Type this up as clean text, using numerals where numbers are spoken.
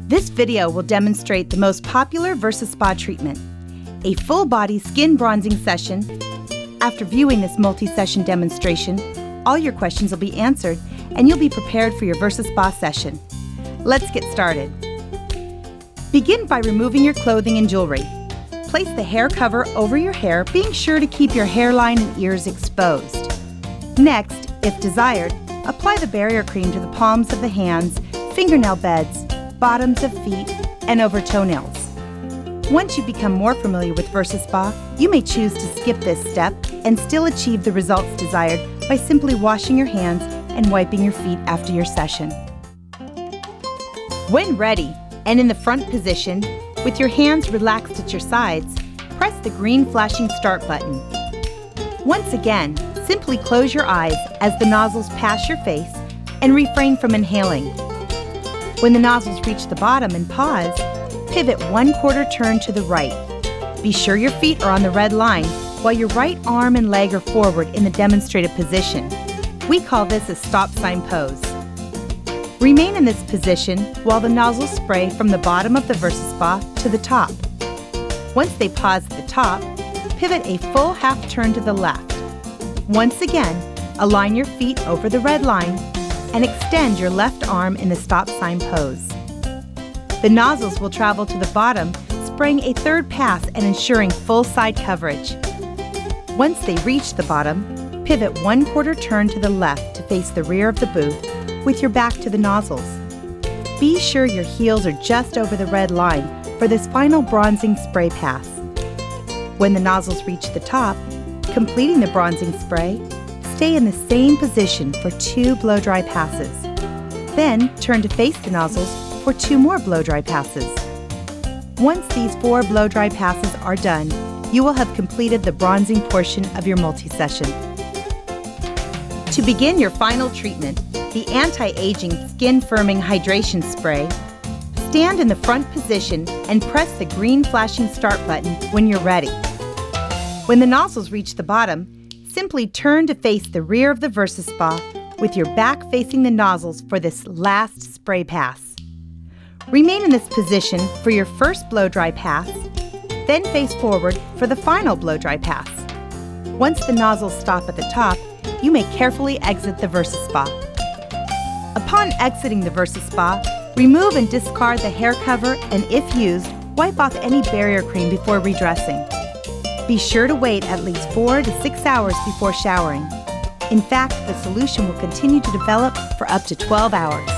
This video will demonstrate the most popular VersaSpa treatment, a full-body skin bronzing session. After viewing this multi-session demonstration, all your questions will be answered and you'll be prepared for your VersaSpa session. Let's get started. Begin by removing your clothing and jewelry. Place the hair cover over your hair, being sure to keep your hairline and ears exposed. Next, if desired, apply the barrier cream to the palms of the hands, fingernail beds, bottoms of feet, and over toenails. Once you become more familiar with VersaSpa, you may choose to skip this step and still achieve the results desired by simply washing your hands and wiping your feet after your session. When ready and in the front position, with your hands relaxed at your sides, press the green flashing start button. Once again, simply close your eyes as the nozzles pass your face and refrain from inhaling. When the nozzles reach the bottom and pause, pivot 1/4 turn to the right. Be sure your feet are on the red line while your right arm and leg are forward in the demonstrated position. We call this a stop sign pose. Remain in this position while the nozzles spray from the bottom of the VersaSpa to the top. Once they pause at the top, pivot a full half turn to the left. Once again, align your feet over the red line and extend your left arm in the stop sign pose. The nozzles will travel to the bottom, spraying a third pass and ensuring full side coverage. Once they reach the bottom, pivot 1/4 turn to the left to face the rear of the booth with your back to the nozzles. Be sure your heels are just over the red line for this final bronzing spray pass. When the nozzles reach the top, completing the bronzing spray, stay in the same position for 2 blow-dry passes. Then turn to face the nozzles for 2 more blow-dry passes. Once these 4 blow-dry passes are done, you will have completed the bronzing portion of your multi-session. To begin your final treatment, the anti-aging skin firming hydration spray, stand in the front position and press the green flashing start button when you're ready. When the nozzles reach the bottom, simply turn to face the rear of the VersaSpa with your back facing the nozzles for this last spray pass. Remain in this position for your first blow-dry pass, then face forward for the final blow-dry pass. Once the nozzles stop at the top, you may carefully exit the VersaSpa. Upon exiting the VersaSpa, remove and discard the hair cover and, if used, wipe off any barrier cream before redressing. Be sure to wait at least 4 to 6 hours before showering. In fact, the solution will continue to develop for up to 12 hours.